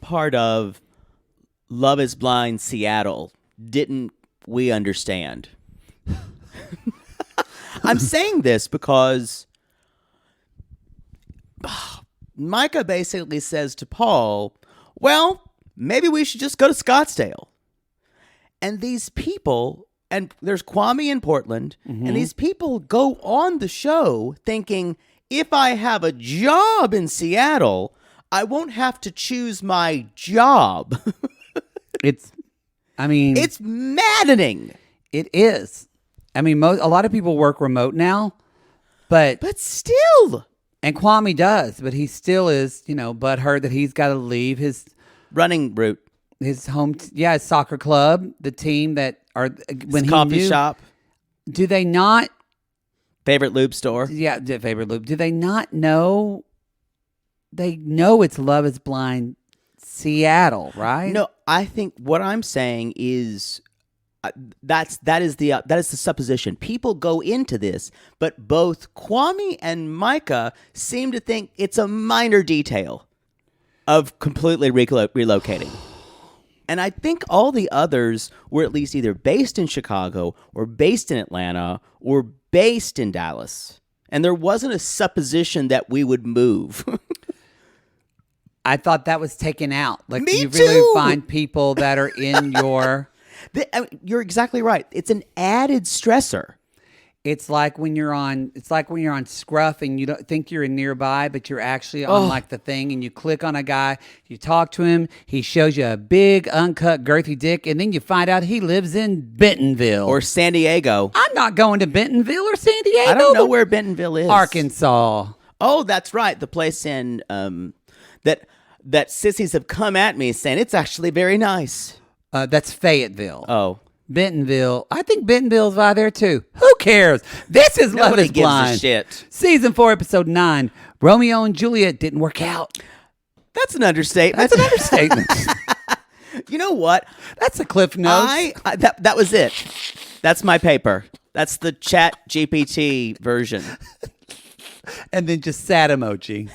part of Love is Blind Seattle didn't we understand? I'm saying this because Micah basically says to Paul, well, maybe we should just go to Scottsdale. And these people, and there's Kwame in Portland, and these people go on the show thinking, if I have a job in Seattle, I won't have to choose my job. It's maddening. It is. I mean, a lot of people work remote now, but still. And Kwame does, but he still is, butthurt that he's got to leave his running route, his home, his soccer club, the team that are when his coffee shop. Do they not? Favorite lube store. Yeah, favorite lube. Do they not know? They know it's Love is Blind Seattle, right? No, I think what I'm saying is that is the supposition. People go into this, but both Kwame and Micah seem to think it's a minor detail of completely relocating. And I think all the others were at least either based in Chicago or based in Atlanta or based in Dallas. And there wasn't a supposition that we would move. I thought that was taken out. Like, Me you too. really find people that are in your... You're exactly right. It's an added stressor. It's like when you're on Scruff and you don't think you're in nearby, but you're actually on like the thing, and you click on a guy, you talk to him, he shows you a big, uncut, girthy dick, and then you find out he lives in Bentonville. Or San Diego. I'm not going to Bentonville or San Diego. I don't know where Bentonville is. Arkansas. Oh, that's right. The place in that sissies have come at me saying it's actually very nice. That's Fayetteville. Oh. Bentonville. I think Bentonville's right there too. Who cares? This is Love is gives Blind. a shit. Season 4, episode 9. Romeo and Juliet didn't work out. That's an understatement. That's an understatement. You know what? That's a Cliff Notes. That was it. That's my paper. That's the Chat GPT version. And then just sad emoji.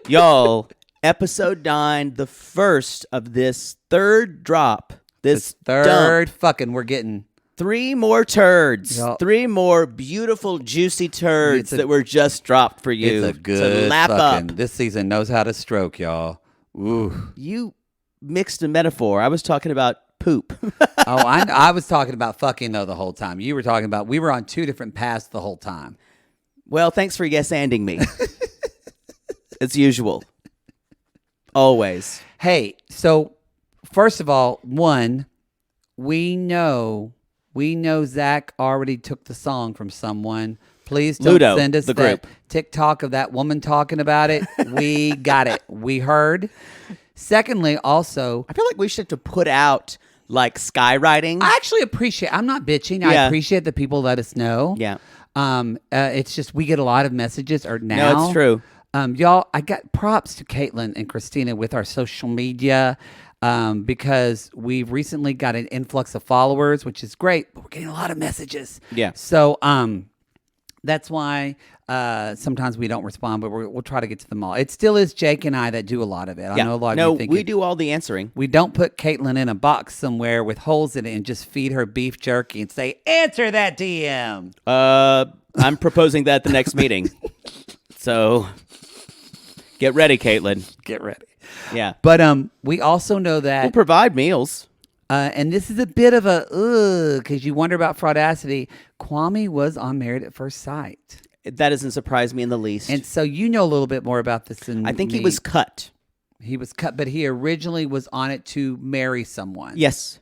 Y'all, episode 9, the first of this third drop. This third dump. fucking we're getting. 3 more turds. Yep. 3 more beautiful, juicy turds that were just dropped for you. It's a good to lap fucking, up. This season knows how to stroke, y'all. Ooh. You mixed a metaphor. I was talking about poop. I was talking about fucking though the whole time. You were talking about, we were on 2 different paths the whole time. Well, thanks for yes-anding me. As usual. Always. Hey, so first of all, we know Zach already took the song from someone. Please don't Ludo, send us the that group. TikTok of that woman talking about it. We got it. We heard. Secondly, also, I feel like we should have to put out like skywriting. I actually appreciate, I'm not bitching. I Yeah. appreciate that people let us know. Yeah. It's just we get a lot of messages now. No, it's true. Y'all, I got props to Caitlin and Christina with our social media because we've recently got an influx of followers, which is great, but we're getting a lot of messages. Yeah. So that's why sometimes we don't respond, but we'll try to get to them all. It still is Jake and I that do a lot of it. I know a lot of you think we do all the answering. we don't put Caitlin in a box somewhere with holes in it and just feed her beef jerky and say, answer that DM. I'm proposing that at the next meeting. So get ready, Caitlin. Get ready. Yeah. But we also know that We'll provide meals. and this is a bit of a because you wonder about fraudacity. Kwame was on Married at First Sight. That doesn't surprise me in the least. And so you know a little bit more about this than I think me. he was cut. He was cut, but he originally was on it to marry someone. Yes.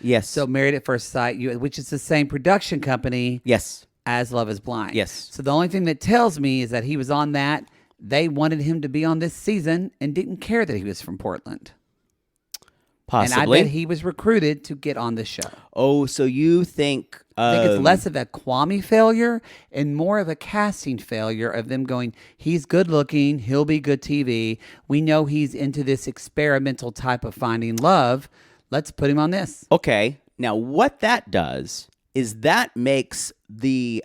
Yes. So Married at First Sight, which is the same production company yes. as Love is Blind. Yes. So the only thing that tells me is that he was on that. They wanted him to be on this season and didn't care that he was from Portland. Possibly. And I bet he was recruited to get on the show. Oh, so you think... I think it's less of a Kwame failure and more of a casting failure of them going, he's good looking, he'll be good TV. We know he's into this experimental type of finding love. Let's put him on this. Okay. Now, what that does is that makes the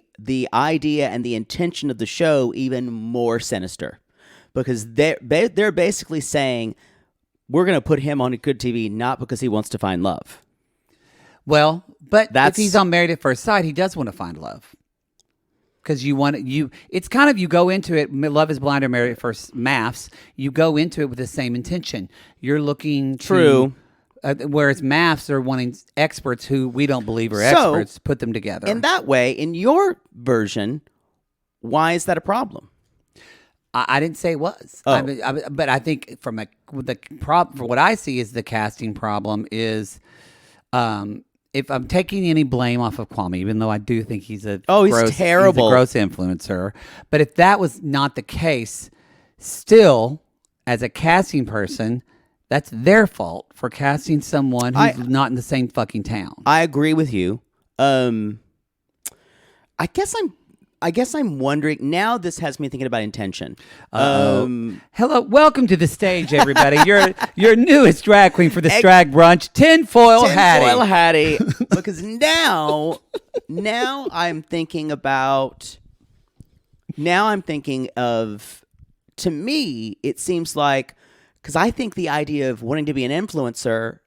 idea and the intention of the show even more sinister. because they're basically saying we're going to put him on good TV not because he wants to find love. Well, but if he's on Married at First Sight, he does want to find love. Because it's kind of, you go into it, Love is Blind or Married at First MAFS, you go into it with the same intention. You're looking to... True. Whereas MAFS are wanting experts who we don't believe are experts, put them together. In that way, in your version, why is that a problem? I didn't say it was. But I think for what I see is the casting problem is... if I'm taking any blame off of Kwame, even though I do think he's terrible. He's a gross influencer. But if that was not the case, still, as a casting person, that's their fault for casting someone who's not in the same fucking town. I agree with you. I guess I'm wondering now. This has me thinking about intention. Hello, welcome to the stage, everybody. Your newest drag queen for the Drag Brunch, Tinfoil Hattie. Because now I'm thinking of. To me, it seems like, because I think the idea of wanting to be an influencer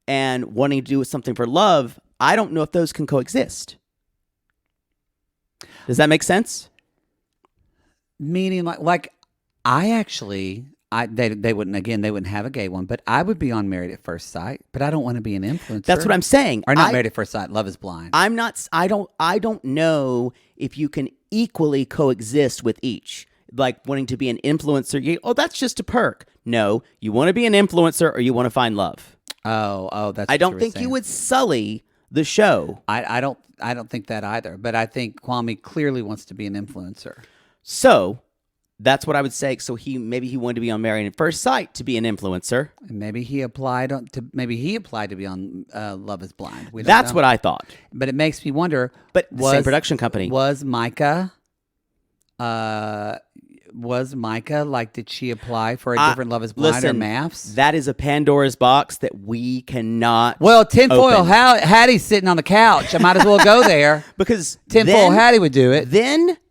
and wanting to do something for love, I don't know if those can coexist. Does that make sense? Meaning, like they wouldn't have a gay one, but I would be on Married at First Sight, but I don't want to be an influencer. That's what I'm saying. Or not Married at First Sight, Love is Blind. I don't know if you can equally coexist with each. Like wanting to be an influencer, that's just a perk. No, you want to be an influencer or you want to find love. Oh, that's. I don't think you would sully the show. I don't think that either. But I think Kwame clearly wants to be an influencer. So that's what I would say. So maybe he wanted to be on Married at First Sight to be an influencer. And maybe he applied to be on Love is Blind. That's what I thought. But it makes me wonder. But same production company. Was Micah? Like, did she apply for a different Love is Blind or MAFS? That is a Pandora's box that we cannot. Well, Tinfoil Hattie's sitting on the couch. I might as well go there because Tinfoil Hattie would do it.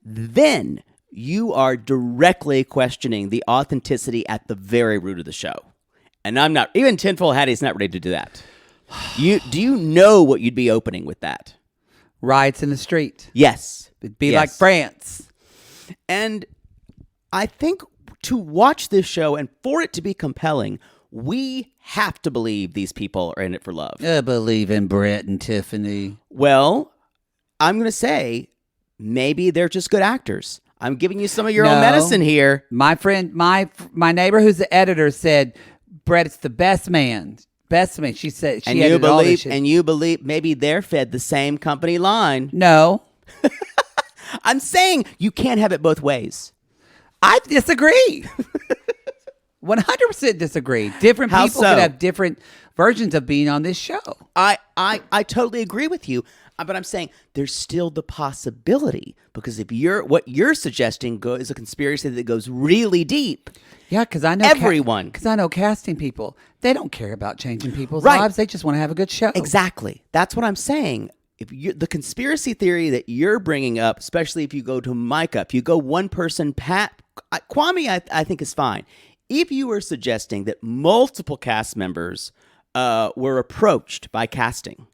Then you are directly questioning the authenticity at the very root of the show, and I'm not. Even Tinfoil Hattie's not ready to do that. Do you know what you'd be opening with that? Riots in the street. Yes, it'd be like France, and. I think to watch this show and for it to be compelling, we have to believe these people are in it for love. I believe in Brett and Tiffany. Well, I'm going to say maybe they're just good actors. I'm giving you some of your own medicine here. My friend, my neighbor who's the editor said, Brett, it's the best man. Best man. She said she edited all this shit. And you believe maybe they're fed the same company line. No. I'm saying you can't have it both ways. I disagree. 100% disagree. Different people could have different versions of being on this show. I totally agree with you, but I'm saying there's still the possibility because if what you're suggesting is a conspiracy that goes really deep. Yeah, because I know everyone. Because I know casting people, they don't care about changing people's lives. They just want to have a good show. Exactly. That's what I'm saying. The conspiracy theory that you're bringing up, especially if you go to Micah, if you go one person, Kwame, I think is fine. If you were suggesting that multiple cast members were approached by casting,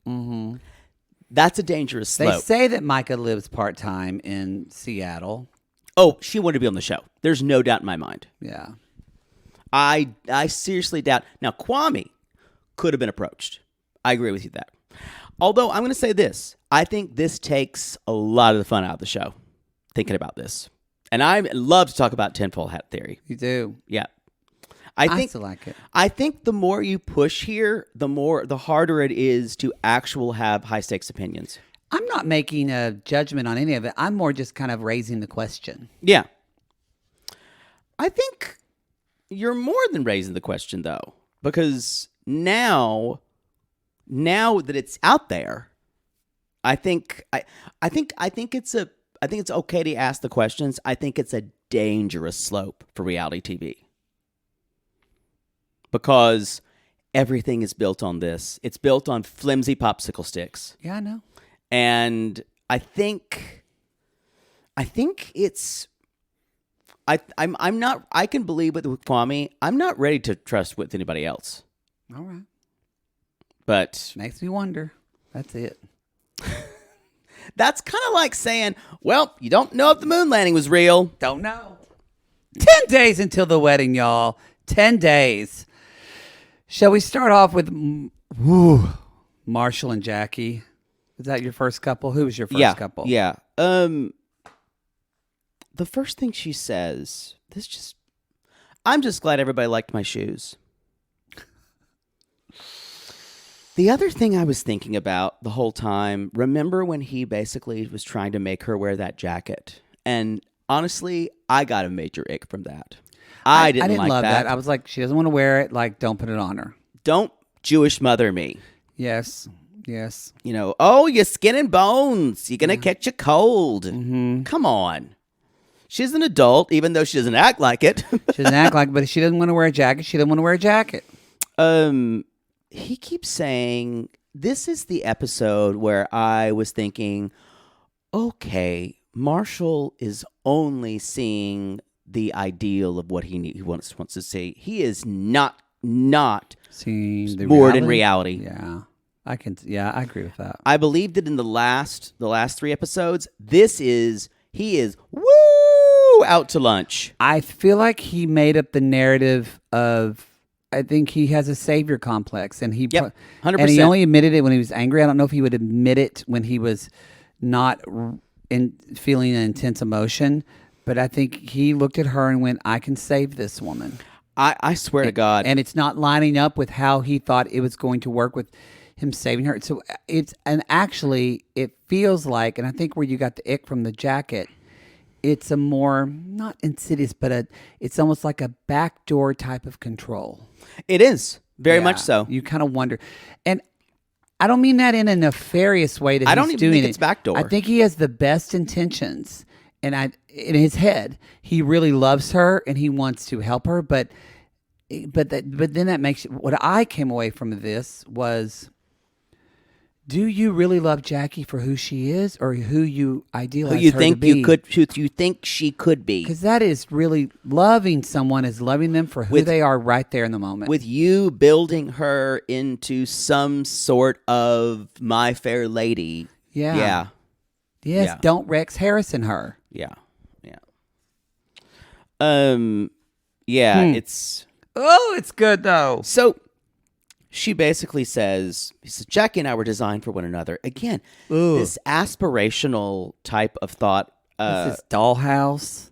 that's a dangerous slope. They say that Micah lives part-time in Seattle. Oh, she wanted to be on the show. There's no doubt in my mind. Yeah. I seriously doubt. Now, Kwame could have been approached. I agree with you that. Although, I'm going to say this. I think this takes a lot of the fun out of the show, thinking about this. And I love to talk about tinfoil hat theory. You do? Yeah. I still like it. I think the more you push here, the harder it is to actually have high-stakes opinions. I'm not making a judgment on any of it. I'm more just kind of raising the question. Yeah. I think you're more than raising the question, though, because now that it's out there, I think it's okay to ask the questions. I think it's a dangerous slope for reality TV because everything is built on this. It's built on flimsy popsicle sticks. Yeah, I know. And I think it's I'm not. I can believe with Kwame. I'm not ready to trust with anybody else. All right. But Makes me wonder. That's it. that's kind of like saying, well, you don't know if the moon landing was real. Don't know. 10 days until the wedding, y'all. 10 days. Shall we start off with Marshall and Jackie? Is that your first couple? Who was your first couple? Yeah. The first thing she says, I'm just glad everybody liked my shoes. The other thing I was thinking about the whole time, remember when he basically was trying to make her wear that jacket? And honestly, I got a major ick from that. I didn't like love that. I was like, she doesn't want to wear it. Like, don't put it on her. Don't Jewish mother me. Yes. Oh, your skin and bones. You're going to catch a cold. Mm-hmm. Come on. She's an adult, even though she doesn't act like it. She doesn't act like it, but if she doesn't want to wear a jacket, she doesn't want to wear a jacket. He keeps saying, this is the episode where I was thinking, okay, Marshall is only seeing the ideal of what he wants to see. He is not seeing the moored in reality. Yeah. I agree with that. I believe that in the last 3 episodes, he is woo out to lunch. I feel like he made up the narrative of, I think he has a savior complex, and 100%. And he only admitted it when he was angry. I don't know if he would admit it when he was not feeling an intense emotion, but I think he looked at her and went, I can save this woman. I swear to God. And it's not lining up with how he thought it was going to work with him saving her. So actually it feels like, and I think where you got the ick from the jacket, it's a more, not insidious, but it's almost like a backdoor type of control. It is. Very much so. You kind of wonder. And I don't mean that in a nefarious way that I don't even think it's backdoor. I think he has the best intentions. And in his head, he really loves her and he wants to help her. But then that makes, what I came away from this was, do you really love Jackie for who she is, or who you idealize her to be? Who you think she could be? Because that is really loving someone, is loving them for who they are right there in the moment. With you building her into some sort of My Fair Lady. Yeah. Yeah. Yes. Yeah. Don't Rex Harrison her. Yeah. Yeah. It's. Oh, it's good though. So. She basically says, Jackie and I were designed for one another. Again, this aspirational type of thought. This is Dollhouse.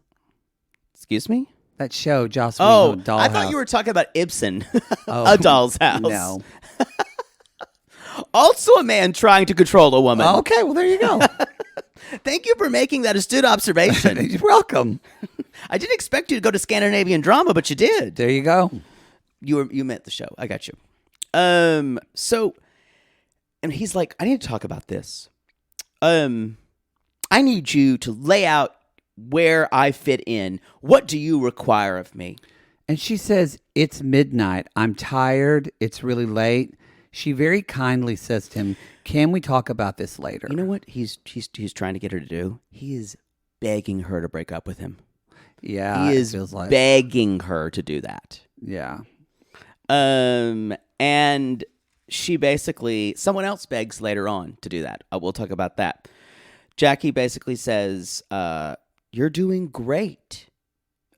Excuse me? That show, Joss Whedon, Dollhouse. I thought you were talking about Ibsen, A Doll's House. No. Also a man trying to control a woman. Okay, well, there you go. Thank you for making that astute observation. You're welcome. I didn't expect you to go to Scandinavian drama, but you did. There you go. You meant the show. I got you. So, and he's like, I need to talk about this. I need you to lay out where I fit in. What do you require of me? And she says, it's midnight. I'm tired. It's really late. She very kindly says to him, can we talk about this later? You know what he's trying to get her to do? He is begging her to break up with him. Yeah. He is begging her to do that. Yeah. And she basically, someone else begs later on to do that. We'll talk about that. Jackie basically says, you're doing great.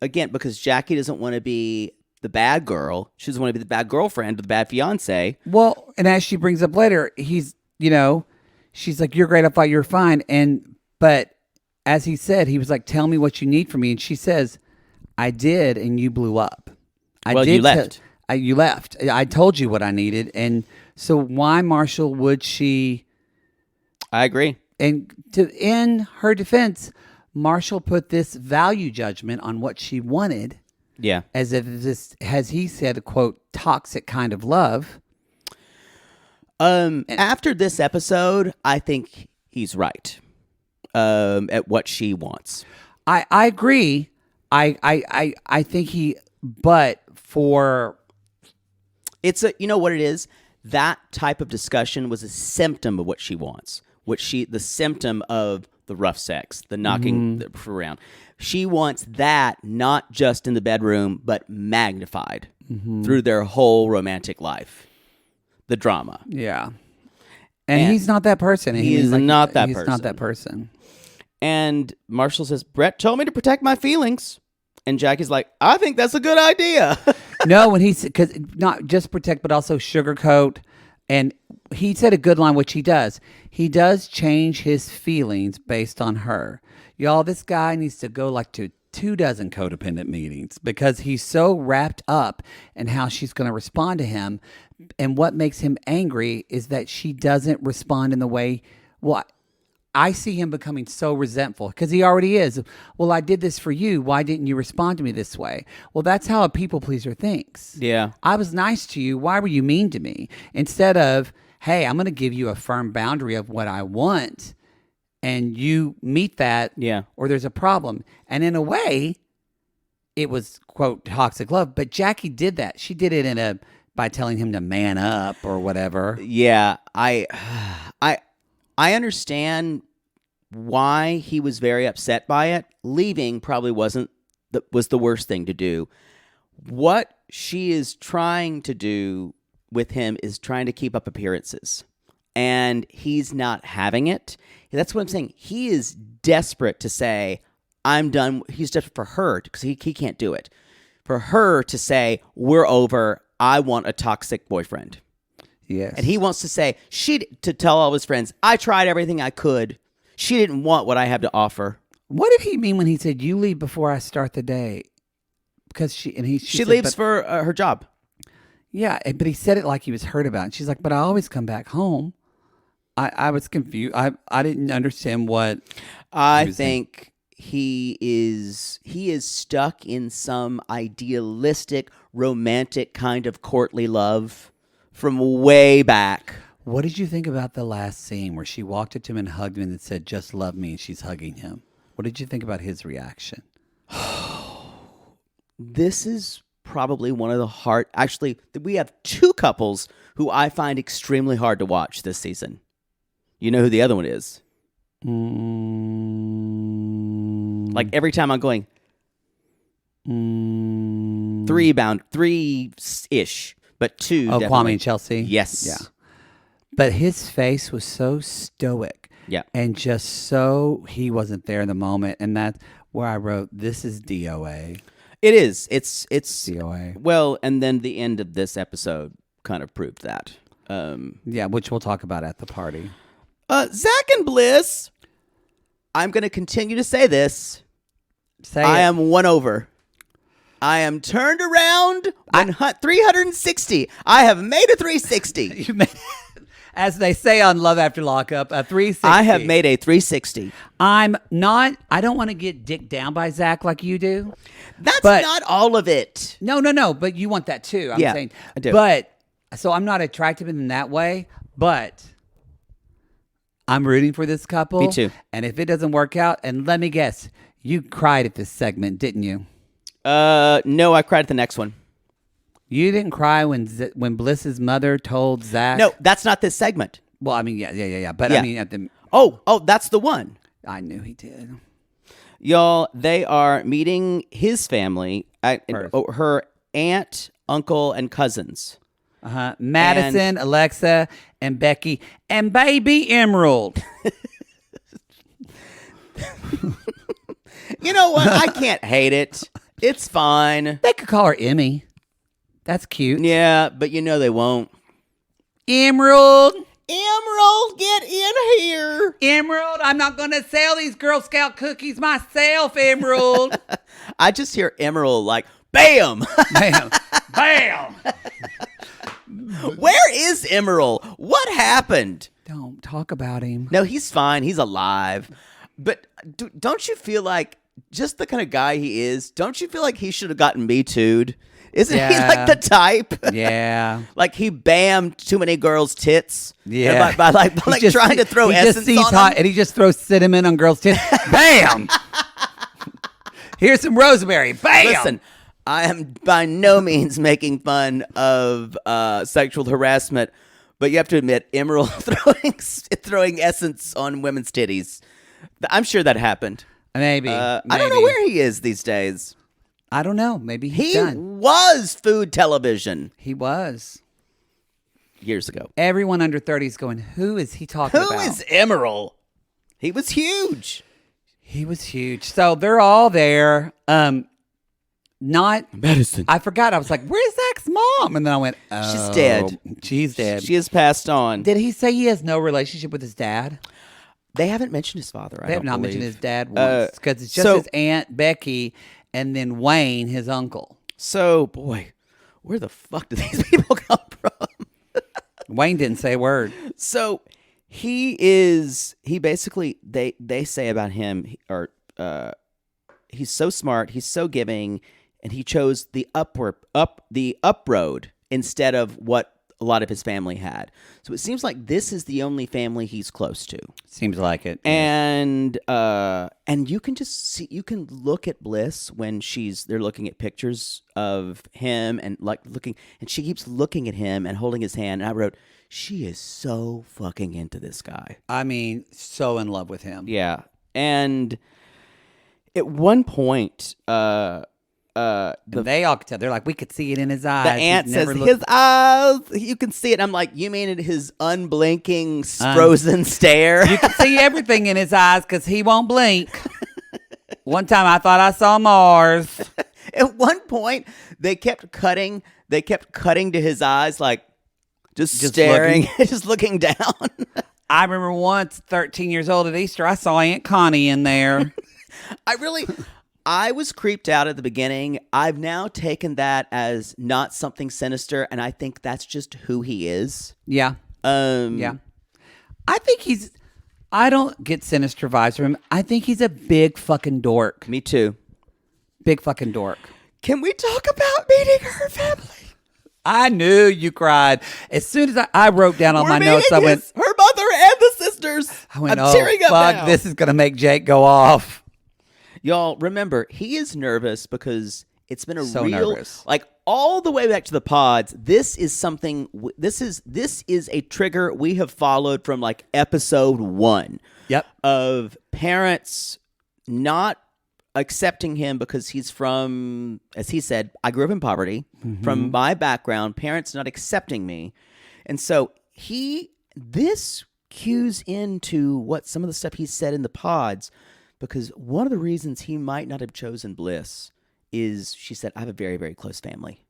Again, because Jackie doesn't want to be the bad girl. She doesn't want to be the bad girlfriend or the bad fiance. Well, and as she brings up later, she's like, you're great. I thought you were fine. But as he said, he was like, tell me what you need from me. And she says, I did, and you blew up. You left. You left. I told you what I needed. And so why, Marshall, would she? I agree. And in her defense, Marshall put this value judgment on what she wanted. Yeah. As if this, as he said, quote, toxic kind of love. After this episode, I think he's right at what she wants. I agree. I think but for... You know what it is? That type of discussion was a symptom of what she wants. The symptom of the rough sex, the knocking around. She wants that not just in the bedroom, but magnified through their whole romantic life. The drama. Yeah. And he's not that person. He's not that person. He's not that person. And Marshall says, Brett told me to protect my feelings. And Jackie's like, I think that's a good idea. No, when because not just protect, but also sugarcoat. And he said a good line, which he does. He does change his feelings based on her. Y'all, this guy needs to go like to 24 codependent meetings because he's so wrapped up in how she's going to respond to him. And what makes him angry is that she doesn't respond in the way, I see him becoming so resentful because he already is. Well, I did this for you. Why didn't you respond to me this way? Well, that's how a people pleaser thinks. Yeah. I was nice to you. Why were you mean to me? Instead of, hey, I'm going to give you a firm boundary of what I want and you meet that or there's a problem. And in a way, it was, quote, toxic love. But Jackie did that. She did it by telling him to man up or whatever. Yeah. I understand why he was very upset by it. Leaving probably was the worst thing to do. What she is trying to do with him is trying to keep up appearances. And he's not having it. That's what I'm saying. He is desperate to say, I'm done. He's desperate for her because he can't do it. For her to say, we're over. I want a toxic boyfriend. Yes. And he wants to say, to tell all his friends, I tried everything I could. She didn't want what I have to offer. What did he mean when he said, you leave before I start the day? Because she said, leaves for her job. Yeah, but he said it like he was hurt about it. And she's like, but I always come back home. I was confused. I didn't understand what I think he is stuck in some idealistic, romantic kind of courtly love from way back. What did you think about the last scene where she walked up to him and hugged him and said, just love me, and she's hugging him? What did you think about his reaction? This is probably one of the hard... Actually, we have two couples who I find extremely hard to watch this season. You know who the other one is? Like every time I'm going... Three-ish. But two, Oh, definitely. Kwame and Chelsea? Yes. Yeah. But his face was so stoic. Yeah. And just so he wasn't there in the moment. And that's where I wrote, this is DOA. It is. It's DOA. Well, and then the end of this episode kind of proved that. Yeah, which we'll talk about at the party. Zach and Bliss, I'm going to continue to say this. I am won over. I am turned around 360. I have made a 360. You made, as they say on Love After Lockup, a 360. I have made a 360. I don't want to get dicked down by Zach like you do. That's not all of it. No. But you want that too. I'm saying. I do. But, so I'm not attractive in that way, but I'm rooting for this couple. Me too. And if it doesn't work out, and let me guess, you cried at this segment, didn't you? No, I cried at the next one. You didn't cry when Bliss's mother told Zach? No, that's not this segment. Well, I mean, yeah. But Yeah. I mean, at the... Oh, that's the one. I knew he did. Y'all, they are meeting his family, her aunt, uncle, and cousins. Madison, Alexa, and Becky, and baby Emerald. You know what? I can't hate it. It's fine. They could call her Emmy. That's cute. Yeah, but you know they won't. Emerald, get in here. Emerald, I'm not going to sell these Girl Scout cookies myself, Emerald. I just hear Emerald like, bam. Bam. Bam. Where is Emerald? What happened? Don't talk about him. No, he's fine. He's alive. But don't you feel like, just the kind of guy he is, don't you feel like he should have gotten Me Too'd? Isn't he like the type? Yeah. Like he bammed too many girls' tits. Yeah. By trying to throw essence on them. And he just throws cinnamon on girls' tits. Bam! Here's some rosemary. Bam! Listen, I am by no means making fun of sexual harassment, but you have to admit, Emerald throwing essence on women's titties. I'm sure that happened. Maybe. I don't know where he is these days. I don't know. Maybe he's He done. was food television He was. years ago. Everyone under 30 is going, who is he talking about? Who is Emerald? He was huge. He was huge. So they're all there. Not Medicine. I forgot. I was like, "Where's Zach's mom?" And then I went, "Oh, She's dead. She's dead." She has passed on. Did he say he has no relationship with his dad? They haven't mentioned his father. They have not mentioned his dad once because it's just his aunt Becky and then Wayne, his uncle. So, boy, where the fuck do these people come from? Wayne didn't say a word. So he basically they say about him he's so smart, he's so giving, and he chose the up road instead of what a lot of his family had. So it seems like this is the only family he's close to. Seems like it. And you can just see, you can look at Bliss when they're looking at pictures of him and and she keeps looking at him and holding his hand. And I wrote, she is so fucking into this guy. I mean, so in love with him. Yeah. And at one point, they all could tell. They're like, we could see it in his eyes. the aunt says, his eyes, you can see it. I'm like, you mean his unblinking, frozen stare? You can see everything in his eyes because he won't blink. One time I thought I saw Mars. At one point, they kept cutting to his eyes, like just staring, just looking down. I remember once, 13 years old at Easter, I saw Aunt Connie in there. I was creeped out at the beginning. I've now taken that as not something sinister, and I think that's just who he is. Yeah. Yeah. I think I don't get sinister vibes from him. I think he's a big fucking dork. Me too. Big fucking dork. Can we talk about meeting her family? I knew you cried. As soon as I wrote down on my notes, I went, her mother and the sisters. I'm tearing up fuck, now. this is going to make Jake go off. Y'all, remember, he is nervous because it's been So nervous. Like all the way back to the pods. This is something. This is a trigger we have followed from like episode 1. Yep. Of parents not accepting him because he's from, as he said, I grew up in poverty. Mm-hmm. From my background, parents not accepting me, and so this cues into what some of the stuff he said in the pods. Because one of the reasons he might not have chosen Bliss is, she said, I have a very, very close family.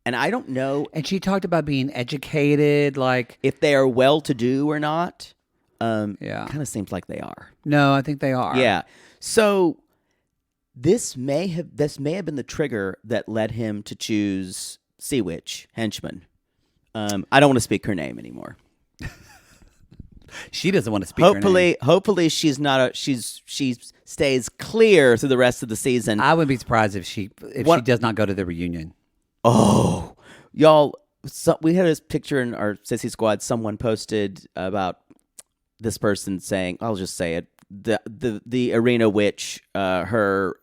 And I don't know. And she talked about being educated, like. If they are well-to-do or not. Yeah. Kind of seems like they are. No, I think they are. Yeah. So this may have been the trigger that led him to choose Sea Witch, henchman. I don't want to speak her name anymore. She doesn't want to speak her name. Hopefully she stays clear through the rest of the season. I wouldn't be surprised if she does not go to the reunion. Oh, y'all, we had this picture in our Sissy Squad. Someone posted about this person saying, I'll just say it, the arena witch, her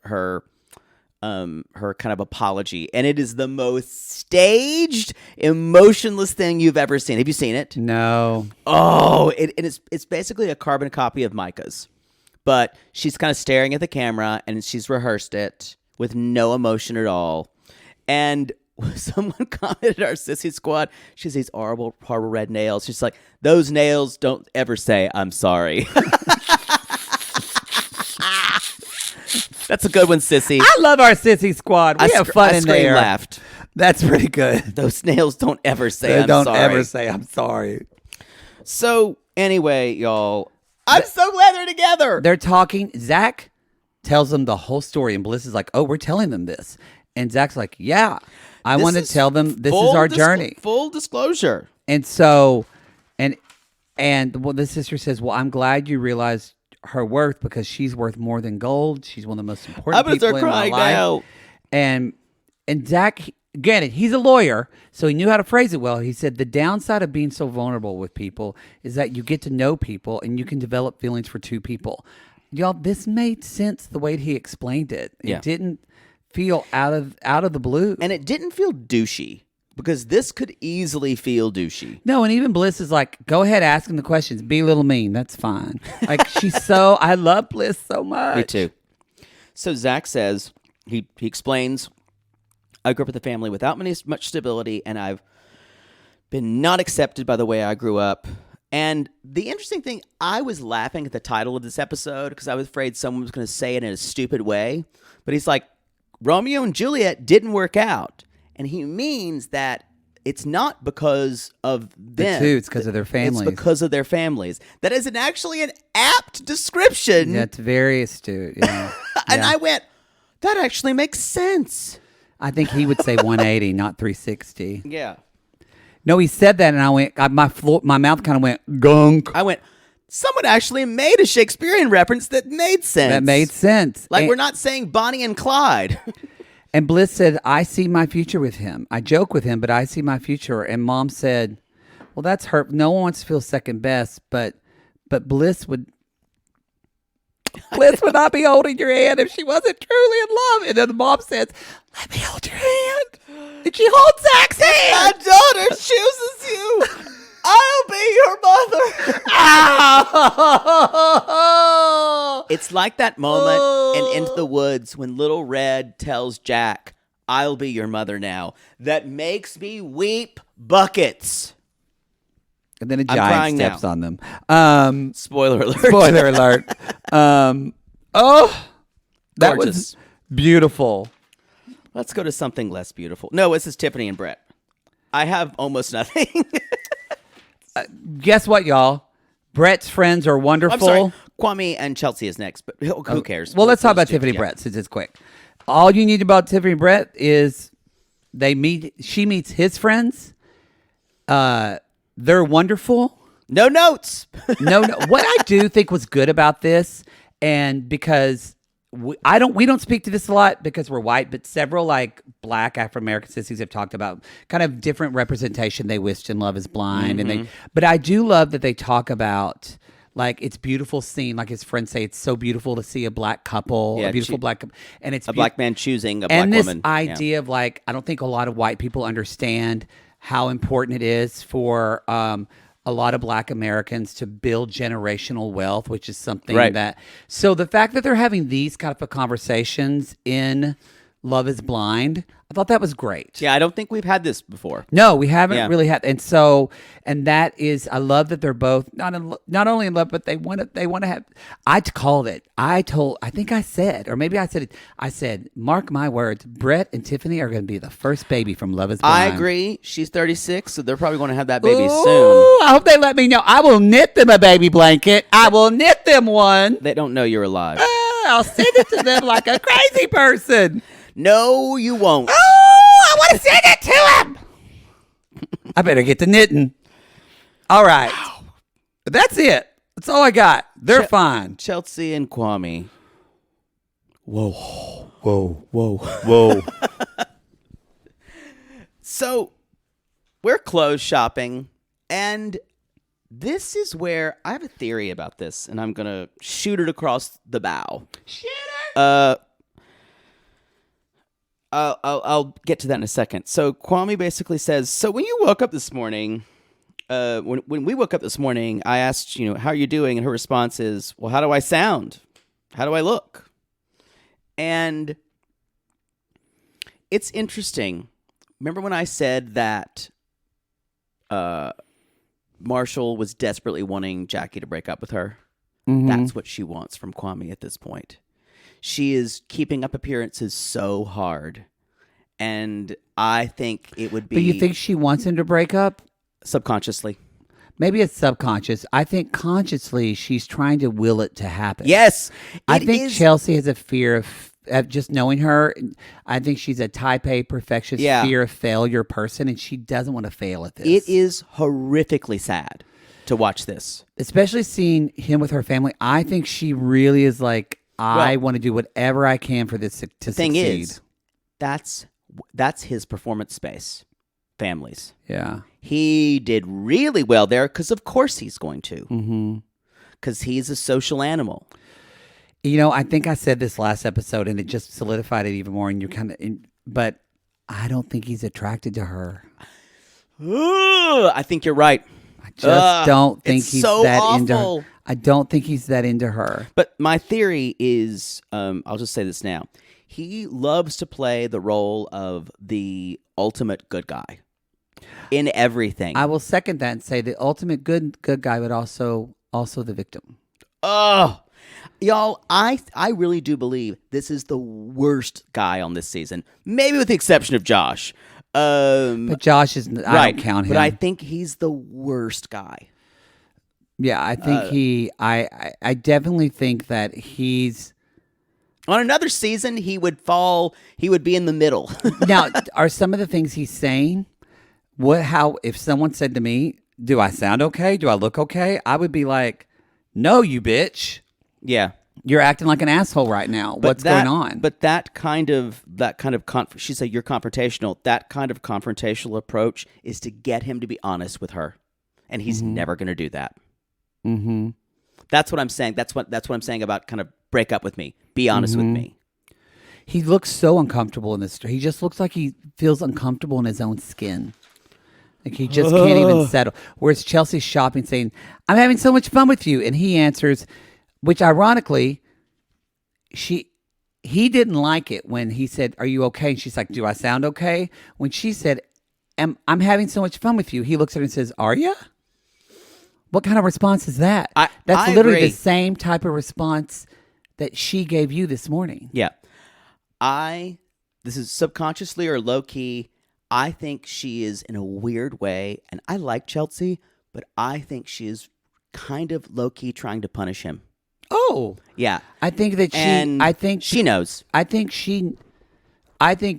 kind of apology, and it is the most staged, emotionless thing you've ever seen. Have you seen it? No. Oh, it's basically a carbon copy of Micah's, but she's kind of staring at the camera, and she's rehearsed it with no emotion at all. And someone commented, our Sissy Squad, she has these horrible red nails. She's like, those nails don't ever say I'm sorry. That's a good one, Sissy. I love our Sissy Squad. We have fun in there. I laughed. That's pretty good. Those nails don't ever say I'm sorry. They don't ever say I'm sorry. So, anyway, y'all, I'm so glad they're together. They're talking. Zach tells them the whole story, and Bliss is like, oh, we're telling them this. And Zach's like, yeah, I want to tell them this is our journey. Full disclosure. And so, and the sister says, well, I'm glad you realized her worth because she's worth more than gold. She's one of the most important people in my life. Now. And Zach, granted, he's a lawyer, so he knew how to phrase it well. He said the downside of being so vulnerable with people is that you get to know people and you can develop feelings for two people. Y'all, this made sense the way he explained it. It didn't feel out of the blue, and it didn't feel douchey. because this could easily feel douchey. No, and even Bliss is like, go ahead, ask him the questions. Be a little mean. That's fine. Like, I love Bliss so much. Me too. So Zach says, he explains, I grew up with a family without much stability, and I've been not accepted by the way I grew up. And the interesting thing, I was laughing at the title of this episode because I was afraid someone was going to say it in a stupid way. But he's like, Romeo and Juliet didn't work out. And he means that it's not because of them. It's because of their families. It's because of their families. That is actually an apt description. Yeah, it's very astute. Yeah. And I went, that actually makes sense. I think he would say 180, not 360. Yeah. No, he said that, and I went, my mouth kind of went gunk. I went, someone actually made a Shakespearean reference that made sense. That made sense. Like, we're not saying Bonnie and Clyde. And Bliss said, I see my future with him. I joke with him, but I see my future. And Mom said, well, that's her. No one wants to feel second best, but Bliss would not be holding your hand if she wasn't truly in love. And then the mom says, let me hold your hand. And she holds Zach's hand. My daughter chooses you. I'll be your mother. It's like that moment in Into the Woods when Little Red tells Jack, I'll be your mother now. That makes me weep buckets. And then a giant steps now. on them. Spoiler alert. Spoiler alert. That Gorgeous. was beautiful. Let's go to something less beautiful. No, this is Tiffany and Brett. I have almost nothing. Guess what, y'all? Brett's friends are wonderful. I'm sorry. Kwame and Chelsea is next, but who cares? Well, let's talk about just Tiffany and Brett since it's quick. All you need about Tiffany and Brett is she meets his friends. They're wonderful. No notes. No. What I do think was good about this, and because we don't speak to this a lot because we're white, but several like black Afro-American sissies have talked about kind of different representation they wished in Love is Blind. Mm-hmm. But I do love that they talk about like it's beautiful scene, like his friends say, it's so beautiful to see a black couple, Yeah, a beautiful black couple, and it's a black man choosing a black and this woman. idea of like, I don't think a lot of white people understand how important it is for a lot of black Americans to build generational wealth, which is something that. So the fact that they're having these kind of conversations in Love is Blind, I thought that was great. Yeah, I don't think we've had this before. No, we haven't really had, and that is, I love that they're both not only in love, but they want to have. I called it. I think I said, or maybe I said it. I said, mark my words, Brett and Tiffany are going to be the first baby from Love is Blind. I agree. She's 36, so they're probably going to have that baby Ooh, soon. I hope they let me know. I will knit them a baby blanket. I will knit them one. They don't know you're alive. I'll send it to them like a crazy person. No, you won't. Oh, I want to send it to him. I better get to knitting. All right. That's it. That's all I got. They're fine. Chelsea and Kwame. Whoa. Whoa. So, we're clothes shopping, and this is where I have a theory about this, and I'm going to shoot it across the bow. Shoot it. I'll get to that in a second. So Kwame basically says, so when you woke up this morning, when we woke up this morning, I asked, how are you doing? And her response is, well, how do I sound? How do I look? And it's interesting. Remember when I said that Marshall was desperately wanting Jackie to break up with her? Mm-hmm. That's what she wants from Kwame at this point. She is keeping up appearances so hard. And I think it would be... But you think she wants him to break up? Subconsciously. Maybe it's subconscious. I think consciously she's trying to will it to happen. Yes. I think Chelsea has a fear of just knowing her. I think she's a type A perfectionist, fear of failure person, and she doesn't want to fail at this. It is horrifically sad to watch this. Especially seeing him with her family. I think she really is like... I want to do whatever I can for this to succeed. The thing is, that's his performance space. Families. Yeah. He did really well there because, of course, he's going to. Because he's a social animal. I think I said this last episode, and it just solidified it even more. And you're but I don't think he's attracted to her. Ugh, I think you're right. I just don't think it's he's so that awful. into her. I don't think he's that into her. But my theory is, I'll just say this now. He loves to play the role of the ultimate good guy in everything. I will second that and say the ultimate good guy, but also the victim. Oh, y'all, I really do believe this is the worst guy on this season. Maybe with the exception of Josh. But Josh is, I don't count him. But I think he's the worst guy. Yeah, I think I definitely think that he's... On another season, he would be in the middle. Now, are some of the things he's saying, if someone said to me, do I sound okay? Do I look okay? I would be like, no, you bitch. Yeah. You're acting like an asshole right now. What's going on? But she said you're confrontational. That kind of confrontational approach is to get him to be honest with her. And he's never going to do that. Mm-hmm. That's what I'm saying. That's what I'm saying about kind of break up with me. Be honest with me. He looks so uncomfortable in this. He just looks like he feels uncomfortable in his own skin. Like he just can't even settle. Whereas Chelsea's shopping saying, I'm having so much fun with you. And he answers, which ironically, he didn't like it when he said, are you okay? And she's like, do I sound okay? When she said, I'm having so much fun with you, he looks at her and says, are you? What kind of response is that? That's literally agree. the same type of response that she gave you this morning. Yeah. This is subconsciously or low key. I think she is in a weird way, and I like Chelsea, but I think she is kind of low key trying to punish him. Oh, yeah. I think that she knows. I think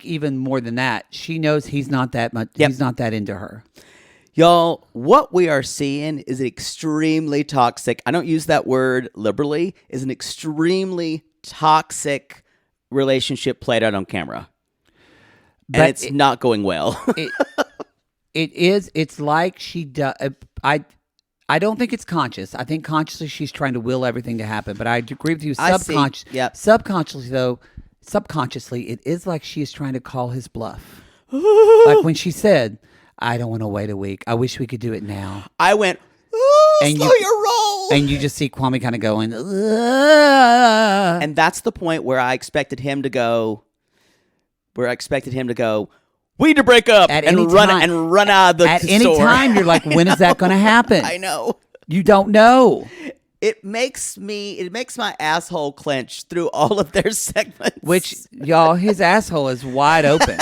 even more than that, she knows he's not that much. Yep. He's not that into her. Y'all, what we are seeing is extremely toxic. I don't use that word liberally. Is an extremely toxic relationship played out on camera, and it's not going well. It is. It's like she does. I don't think it's conscious. I think consciously she's trying to will everything to happen. But I agree with you. Subconsciously, it is like she is trying to call his bluff. Like when she said, I don't want to wait a week. I wish we could do it now. I went, slow your roll. And you just see Kwame kind of going, and that's the point where I expected him to go. We need to break up and run out of the store. At any time, you're like, when is that going to happen? I know. You don't know. It makes my asshole clench through all of their segments. Which, y'all, his asshole is wide open.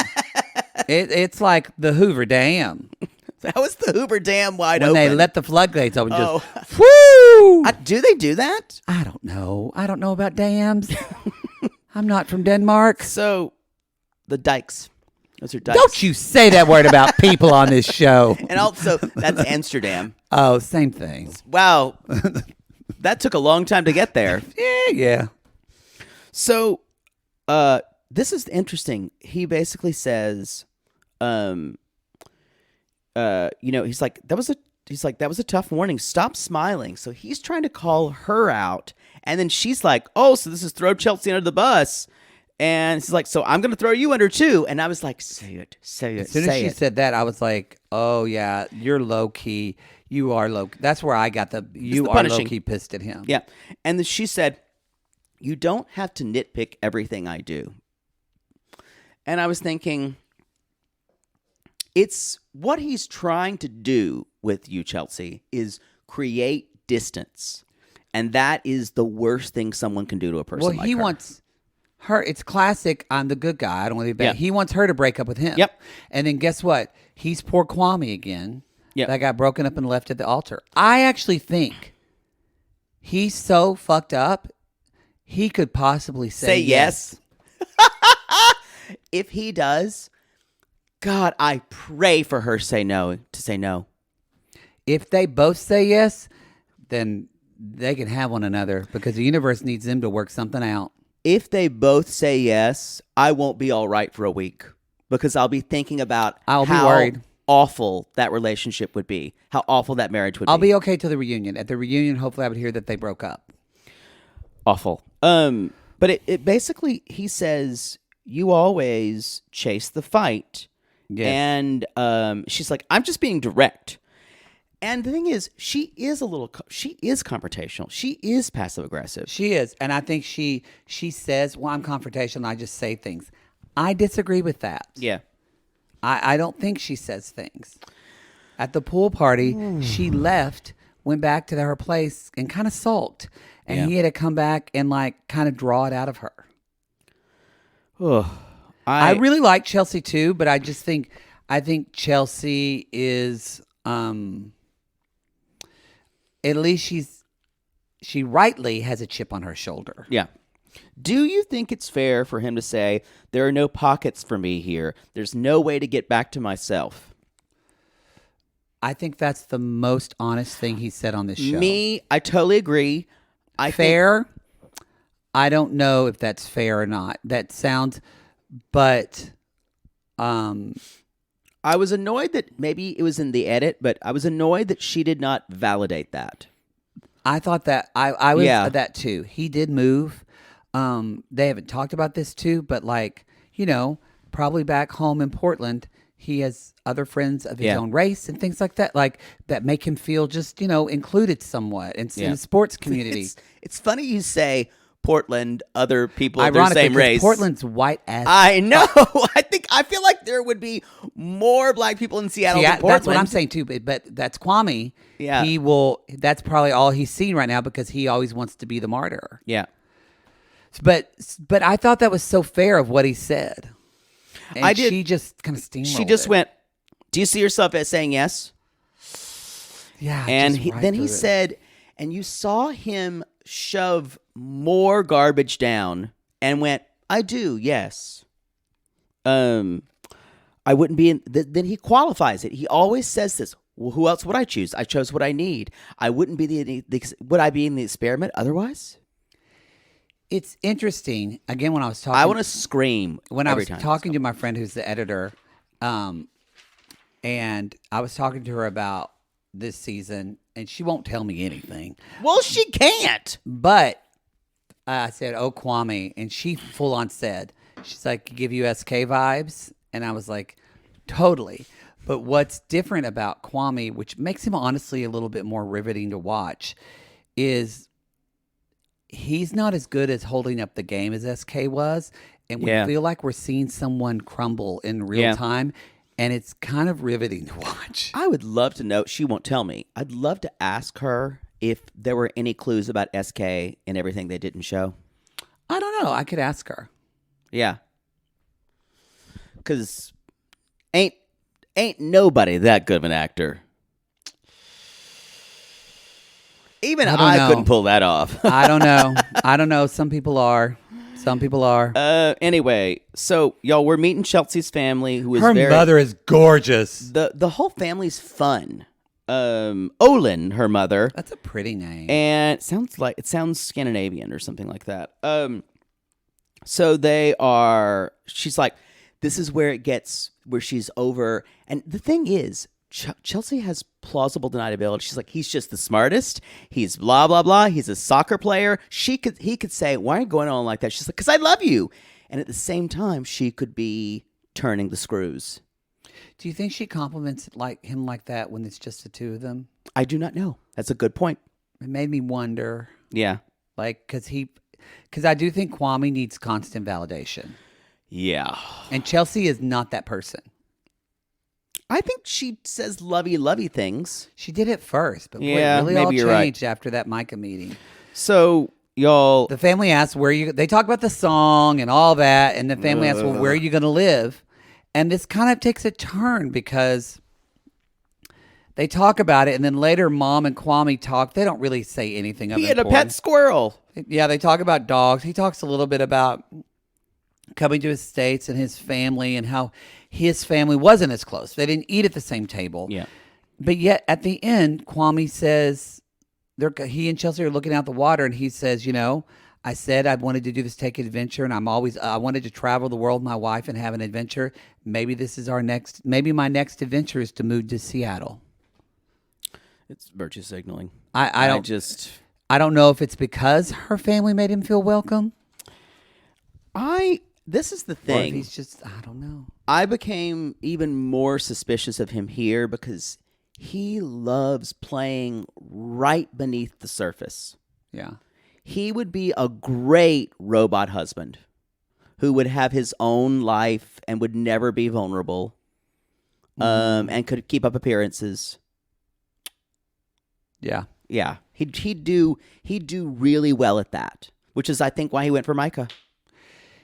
It's like the Hoover Dam. That was the Hoover Dam wide open. When they let the floodgates open. Just, whoo! Do they do that? I don't know. I don't know about dams. I'm not from Denmark. So, the dikes. Those are dikes. Don't you say that word about people on this show. And also, that's Amsterdam. Oh, same thing. Wow. That took a long time to get there. Yeah. So, this is interesting. He basically says, he's like, that was a tough warning. Stop smiling. So he's trying to call her out. And then she's like, oh, so this is throw Chelsea under the bus. And she's like, so I'm going to throw you under too. And I was like, say it. As soon as she said that, I was like, oh yeah, you're low key. You are low. That's where I got you are low key pissed at him. Yeah. And then she said, you don't have to nitpick everything I do. And I was thinking, it's what he's trying to do with you, Chelsea, is create distance. And that is the worst thing someone can do to a person like her. Well, he wants her. It's classic, I'm the good guy. I don't want to be bad. Yep. He wants her to break up with him. Yep. And then guess what? He's poor Kwame again. Yep. That got broken up and left at the altar. I actually think he's so fucked up, he could possibly say yes. If he does, God, I pray for her to say no. If they both say yes, then they can have one another because the universe needs them to work something out. If they both say yes, I won't be all right for a week because I'll be thinking about be worried. Awful that relationship would be, how awful that marriage would be. I'll be okay till the reunion. At the reunion, hopefully I would hear that they broke up. Awful. But it basically, he says, you always chase the fight. Yes. And she's like, I'm just being direct. And the thing is, she is confrontational. She is passive aggressive. She is. And I think she says, well, I'm confrontational. I just say things. I disagree with that. Yeah. I don't think she says things. At the pool party, she left, went back to her place and kind of sulked. And he had to come back and like kind of draw it out of her. Oh, I really like Chelsea too, but I think Chelsea is at least she rightly has a chip on her shoulder. Yeah. Do you think it's fair for him to say, there are no pockets for me here? There's no way to get back to myself? I think that's the most honest thing he said on this show. I totally agree. Fair? I don't know if that's fair or not. That sounds, but I was annoyed that maybe it was in the edit, but I was annoyed that she did not validate that. I thought that I was that too. He did move. They haven't talked about this too, but like, probably back home in Portland, he has other friends of his own race and things like that, like that make him feel just, included somewot in the sports community. It's funny you say Portland, other people of their Ironically, same race. Portland's white ass. I know. I feel like there would be more black people in Seattle than Portland. That's what I'm saying too. But that's Kwame. Yeah. He will. That's probably all he's seen right now because he always wants to be the martyr. Yeah. But I thought that was so fair of what he said. And I did. She just kind of steamrolled. She just it. went, "Do you see yourself as saying yes?" Yeah. And then he said, and you saw him shove more garbage down and went, "I do, yes." I wouldn't be in. Then he qualifies it. He always says this. Well, who else would I choose? I chose what I need. I wouldn't be would I be in the experiment otherwise? It's interesting. Again, when I was talking, I want to scream when every I was time. talking to my friend who's the editor, and I was talking to her about this season, and she won't tell me anything. Well, she can't. But I said, "Oh, Kwame," and she full on said, "She's like, give you SK vibes," and I was like, "Totally." But what's different about Kwame, which makes him honestly a little bit more riveting to watch, is he's not as good as holding up the game as SK was, and we feel like we're seeing someone crumble in real time. And it's kind of riveting to watch. I would love to know. She won't tell me. I'd love to ask her if there were any clues about SK and everything they didn't show. I don't know. I could ask her. Yeah. Because ain't nobody that good of an actor. Even I couldn't pull that off. I don't know. Some people are. Some people are. Anyway, so y'all, we're meeting Chelsea's family, who is her mother is gorgeous. The whole family's fun. Olin, her mother. That's a pretty name. And it sounds Scandinavian or something like that. So she's like, this is where she's over. And the thing is, Chelsea has plausible deniability. She's like, he's just the smartest. He's blah, blah, blah. He's a soccer player. He could say, why are you going on like that? She's like, because I love you. And at the same time, she could be turning the screws. Do you think she compliments him like that when it's just the two of them? I do not know. That's a good point. It made me wonder. Yeah. Because I do think Kwame needs constant validation. Yeah. And Chelsea is not that person. I think she says lovey things. She did it first, but yeah, boy, it really maybe all you're changed right. after that Micah meeting. So, y'all... The family asks they talk about the song and all that, and the family asks, well, where are you going to live? And this kind of takes a turn because they talk about it, and then later Mom and Kwame talk. They don't really say anything of it. He had a pet squirrel. Yeah, they talk about dogs. He talks a little bit about coming to his States and his family and how his family wasn't as close. They didn't eat at the same table. Yeah. But yet at the end, Kwame says, he and Chelsea are looking out the water, and he says, I said I wanted to do this take adventure, and I wanted to travel the world with my wife and have an adventure. Maybe my next adventure is to move to Seattle. It's virtue signaling. I don't know if it's because her family made him feel welcome. This is the Or if thing. he's just, I don't know. I became even more suspicious of him here because he loves playing right beneath the surface. Yeah. He would be a great robot husband who would have his own life and would never be vulnerable, and could keep up appearances. Yeah. Yeah, he'd do really well at that, which is I think why he went for Micah.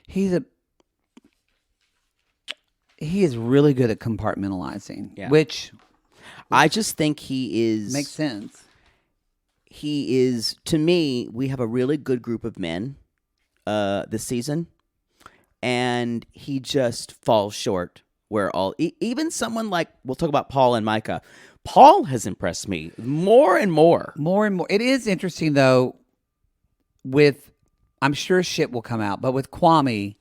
He is really good at compartmentalizing, which I just think he is makes sense. He is, to me, we have a really good group of men this season, and he just falls short. Where even someone like, we'll talk about Paul and Micah. Paul has impressed me more and more. More and more. It is interesting, though, I'm sure shit will come out, but with Kwame,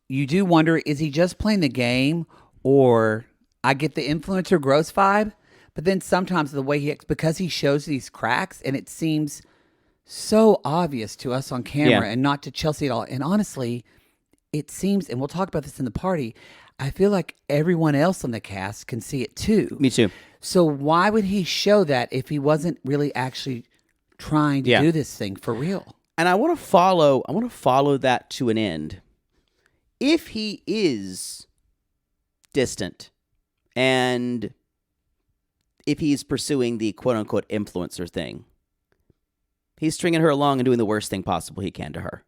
you do wonder, is he just playing the game, or I get the influencer gross vibe, but then sometimes the way because he shows these cracks, and it seems so obvious to us on camera and not to Chelsea at all. And honestly, it seems, and we'll talk about this in the party, I feel like everyone else on the cast can see it too. Me too. So why would he show that if he wasn't really actually trying to do this thing for real? And I want to follow that to an end. If he is distant, and if he's pursuing the quote-unquote influencer thing, he's stringing her along and doing the worst thing possible he can to her.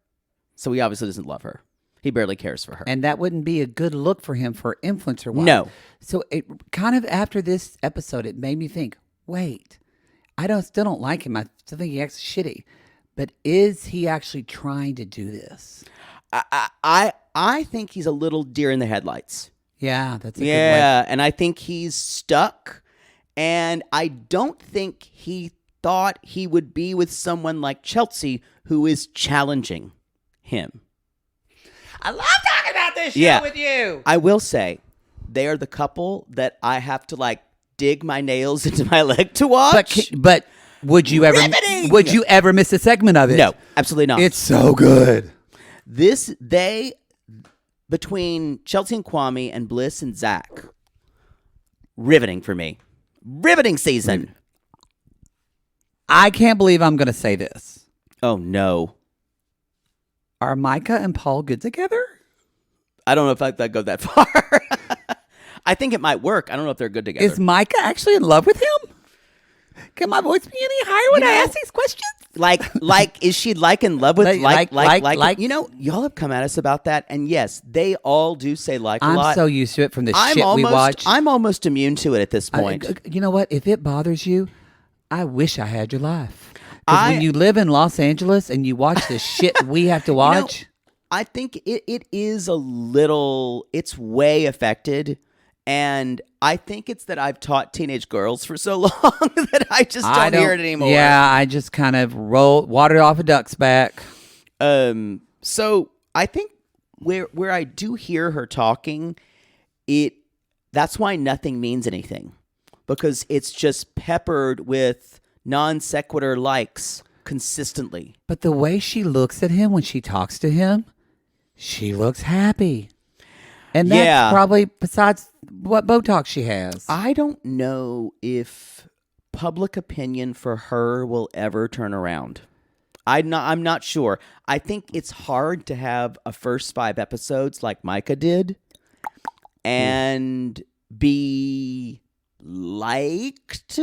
So he obviously doesn't love her. He barely cares for her. And that wouldn't be a good look for him for influencer-wise. No. So it kind of, after this episode, it made me think, wait, still don't like him. I still think he acts shitty. But is he actually trying to do this? I think he's a little deer in the headlights. Yeah, that's a good way. Yeah, and I think he's stuck. And I don't think he thought he would be with someone like Chelsea who is challenging him. I love talking about this show with you. I will say, they are the couple that I have to dig my nails into my leg to watch. But would you ever miss a segment of it? No, absolutely not. It's so good. Between Chelsea and Kwame and Bliss and Zach, riveting for me. Riveting season. I can't believe I'm going to say this. Oh, no. Are Micah and Paul good together? I don't know if I'd go that far. I think it might work. I don't know if they're good together. Is Micah actually in love with him? Can my voice be any higher when I ask these questions? Is she in love with y'all have come at us about that, and yes, they all do say a lot. I'm so used to it from the shit we watch. I'm almost immune to it at this point. You know what? If it bothers you, I wish I had your life. Because when you live in Los Angeles and you watch the shit we have to watch, I think it is a little. It's way affected. And I think it's that I've taught teenage girls for so long that I just don't hear it anymore. Yeah, I just kind of watered off a duck's back. So I think where I do hear her talking, that's why nothing means anything. Because it's just peppered with non sequitur likes consistently. But the way she looks at him when she talks to him, she looks happy. And that's probably besides what Botox she has. I don't know if public opinion for her will ever turn around. I'm not sure. I think it's hard to have a first 5 episodes like Micah did and be liked,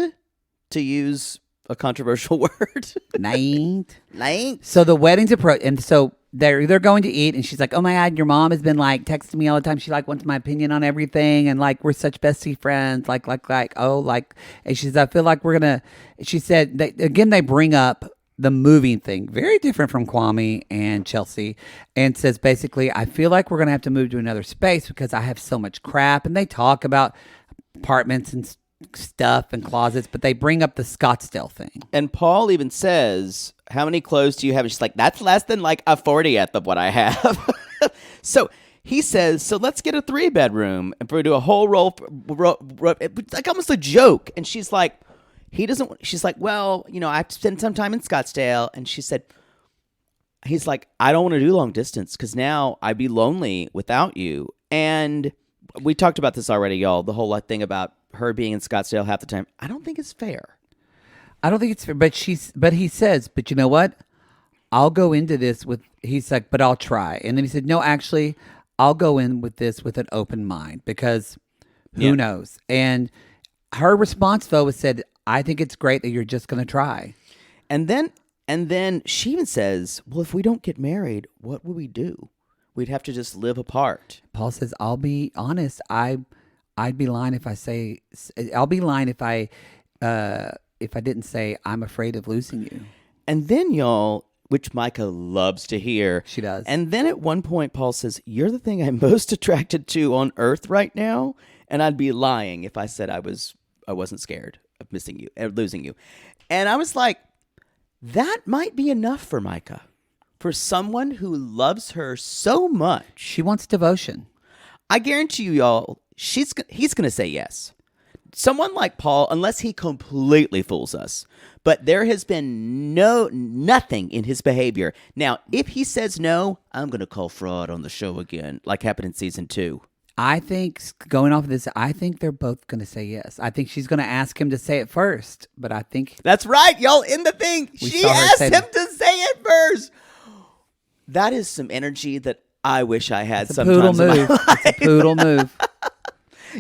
to use a controversial word. Liked. Liked. So the wedding's approach, and so they're going to eat, and she's like, "Oh my God, your mom has been texting me all the time. She wants my opinion on everything, and we're such bestie friends. And she says, I feel like we're gonna." She said, they bring up the moving thing, very different from Kwame and Chelsea, and says basically, I feel like we're gonna have to move to another space because I have so much crap, and they talk about apartments and stuff and closets, but they bring up the Scottsdale thing. And Paul even says, how many clothes do you have? And she's like, that's less than a 40th of what I have. So he says, so let's get a 3-bedroom and do a whole roll. It's like almost a joke. And she's like, she's like, well, I have to spend some time in Scottsdale. And she said, he's like, I don't want to do long distance because now I'd be lonely without you. And we talked about this already, y'all. The whole thing about her being in Scottsdale half the time. I don't think it's fair. I don't think it's fair, but he says, but you know what? I'll go into this with, he's like, but I'll try. And then he said, no, actually, I'll go in with this with an open mind because who knows? And her response, though, was said, I think it's great that you're just going to try. And then she even says, well, if we don't get married, what would we do? We'd have to just live apart. Paul says, I'll be honest. I'd be lying if I say, I'll be lying if I didn't say I'm afraid of losing you. And then, y'all, which Micah loves to hear. She does. And then at one point, Paul says, you're the thing I'm most attracted to on earth right now. And I'd be lying if I said I wasn't scared of missing you, or losing you. And I was like, that might be enough for Micah. For someone who loves her so much. She wants devotion. I guarantee you, y'all, he's going to say yes. Someone like Paul, unless he completely fools us. But there has been nothing in his behavior. Now, if he says no, I'm going to call fraud on the show again, like happened in season 2. I think, going off of this, I think they're both going to say yes. I think she's going to ask him to say it first, but I think... That's right, y'all, in the thing. She asked him to say it first. That is some energy that I wish I had sometimes in my life. It's a poodle move.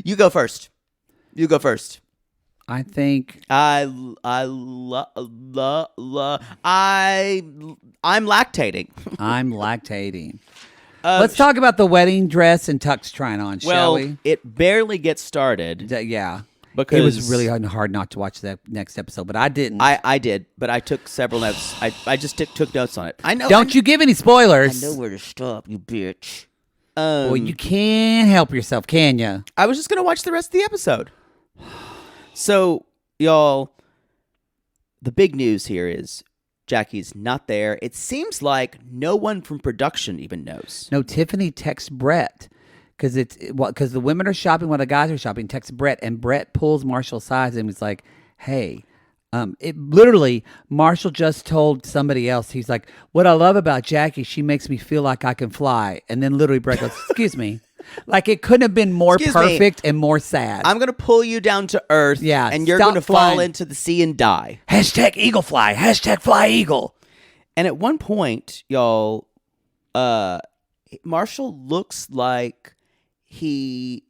You go first. I think I'm lactating. I'm lactating. Let's talk about the wedding dress and tux trying on, shall we? Well, it barely gets started. Yeah. Because it was really hard not to watch that next episode, but I didn't. I did, but I took several notes. I just took notes on it. I know. Don't you give any spoilers. I know where to stop, you bitch. Well, you can't help yourself, can you? I was just going to watch the rest of the episode. So, y'all, the big news here is Jackie's not there. It seems like no one from production even knows. No, Tiffany texts Brett because the women are shopping while the guys are shopping. Texts Brett, and Brett pulls Marshall aside and he's like, "Hey." It literally, Marshall just told somebody else. He's like, "What I love about Jackie, she makes me feel like I can fly." And then literally Brett goes, "Excuse me." Like it couldn't have been more perfect and more sad. I'm going to pull you down to earth. Yeah, and you're going to fall into the sea and die. Hashtag eagle fly. Hashtag fly eagle. And at one point, y'all, Marshall looks like he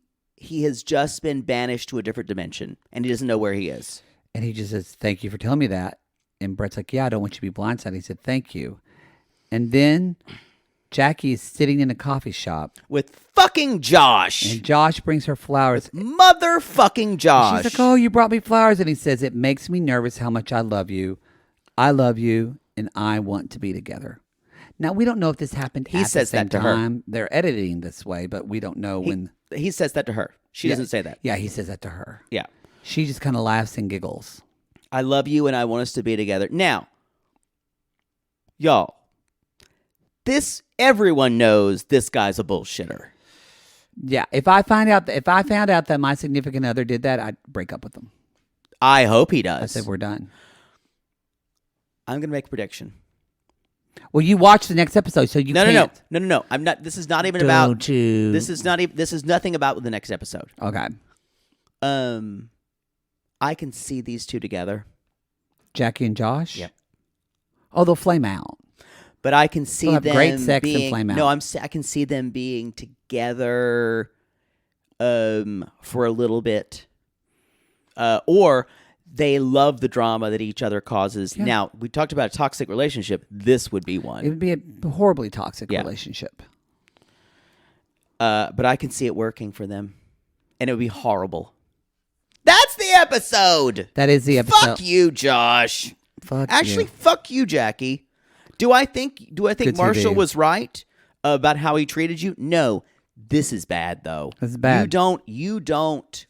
has just been banished to a different dimension and he doesn't know where he is. And he just says, "Thank you for telling me that." And Brett's like, "Yeah, I don't want you to be blindsided." He said, "Thank you." And then Jackie is sitting in a coffee shop with fucking Josh. And Josh brings her flowers. Motherfucking Josh. She's like, "Oh, you brought me flowers." And he says, "It makes me nervous how much I love you. I love you, and I want to be together." Now, we don't know if this happened he at says the same that to time. Her. They're editing this way, but we don't know when. He says that to her. She doesn't say that. Yeah, he says that to her. Yeah. She just kind of laughs and giggles. I love you, and I want us to be together. Now, y'all, everyone knows this guy's a bullshitter. Yeah, if I found out that my significant other did that, I'd break up with him. I hope he does. I said we're done. I'm gonna make a prediction. Well, you watch the next episode, so you can't. No. I'm not. This is not even about. This is not even. This is nothing about the next episode. Okay. I can see these two together. Jackie and Josh. Yep. Oh, they'll flame out. But I can see them great sex being, and flame out. No, I can see them being together, for a little bit, or they love the drama that each other causes. Yeah. Now, we talked about a toxic relationship. This would be one. It would be a horribly toxic relationship. But I can see it working for them, and it would be horrible. That's the episode. That is the episode. Fuck you, Josh. Fuck you, Jackie. Do I think Good Marshall TV. was right about how he treated you? No. This is bad, though. This is bad. You don't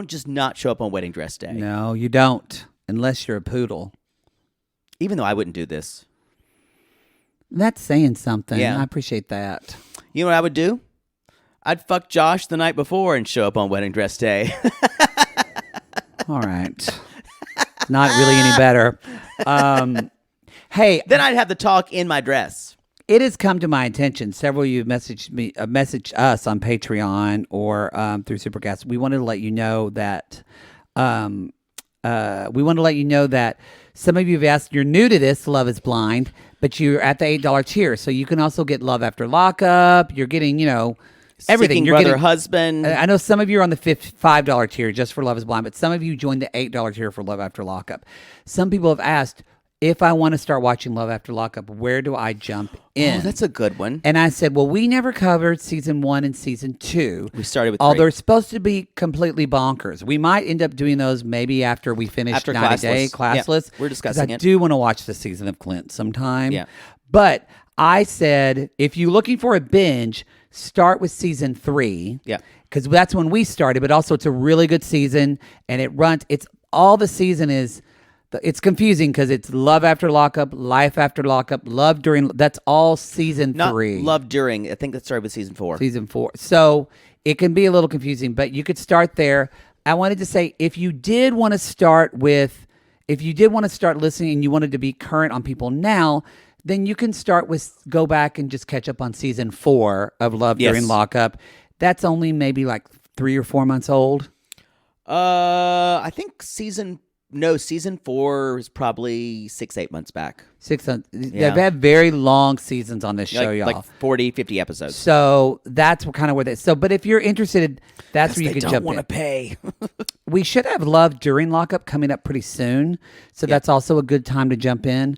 just not show up on wedding dress day. No, you don't. Unless you're a poodle. Even though I wouldn't do this. That's saying something. Yeah. I appreciate that. You know what I would do? I'd fuck Josh the night before and show up on wedding dress day. All right. Not really any better. Hey, Then I'd have the talk in my dress. it has come to my attention. Several of you messaged us on Patreon or through Supercast. We wanted to let you know that. Some of you have asked. You're new to this, Love Is Blind, but you're at the $8 tier, so you can also get Love After Lockup. You're getting, everything. Seeking You're brother, getting husband. I know some of you are on the $5 tier just for Love Is Blind, but some of you joined the $8 tier for Love After Lockup. Some people have asked, if I want to start watching Love After Lockup, where do I jump in? Oh, that's a good one. And I said, well, we never covered season 1 and season 2. We started with although 3. they're supposed to be completely bonkers. We might end up doing those maybe after we finish After 90 Day Classless. Classless. Yeah, we're discussing I it. do want to watch the season of Clint sometime. Yeah. But I said, if you're looking for a binge, start with season 3. Yeah. Because that's when we started, but also it's a really good season, and it's confusing because it's Love After Lockup, Life After Lockup, Love During. That's all season Not 3. Love During. I think that started with season 4. Season 4. So it can be a little confusing, but you could start there. I wanted to say, if you did want to start listening and you wanted to be current on people now, then you can go back and just catch up on season 4 of Love During Lockup. That's only maybe like 3 or 4 months old. I think season 4 is probably 6-8 months back. 6 months. Yeah. They've had very long seasons on this show, y'all. Like 40, 50 episodes. So that's kind of where but if you're interested, that's where you could jump in. They don't want to pay. We should have Love During Lockup coming up pretty soon. So that's also a good time to jump in.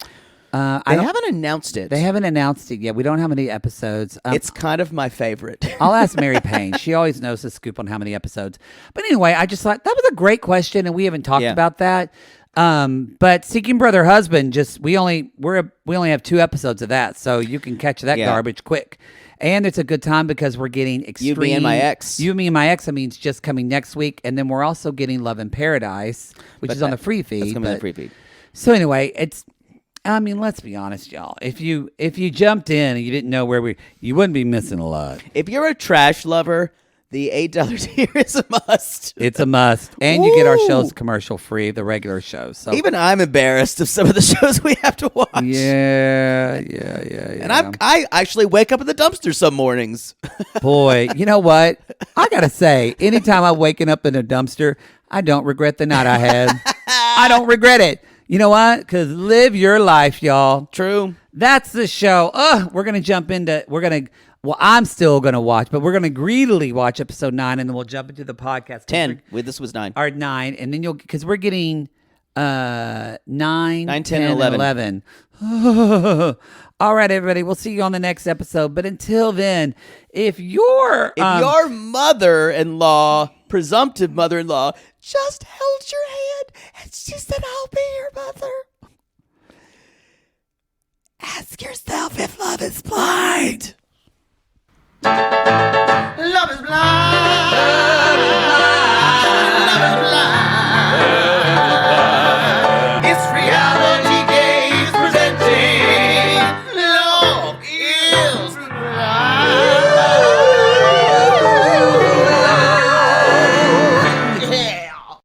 They haven't announced it. They haven't announced it yet. We don't have any episodes. It's kind of my favorite. I'll ask Mary Payne. She always knows the scoop on how many episodes. But anyway, I just thought that was a great question, and we haven't talked about that. But Seeking Brother Husband, we only have 2 episodes of that, so you can catch that garbage quick. And it's a good time because we're getting Extreme. You, Me, and My Ex. You, Me, and My Ex, I mean, it's just coming next week. And then we're also getting Love in Paradise, which is on the free feed. That's coming on the free feed. So anyway, let's be honest, y'all. If you jumped in and you didn't know you wouldn't be missing a lot. If you're a trash lover, the $8 tier is a must. It's a must. And you get our shows commercial free, the regular shows. So even I'm embarrassed of some of the shows we have to watch. Yeah. And I actually wake up in the dumpster some mornings. Boy, you know what? I got to say, anytime I'm waking up in a dumpster, I don't regret the night I had. I don't regret it. You know what? Because live your life, y'all. True. That's the show. We're going to jump into, I'm still going to watch, but we're going to greedily watch episode 9, and then we'll jump into the podcast. 10. This was 9. Or 9, and then because we're getting 9, 10, 10 and 11. All right, everybody. We'll see you on the next episode. But until then, if your mother-in-law, presumptive mother-in-law, just held your hand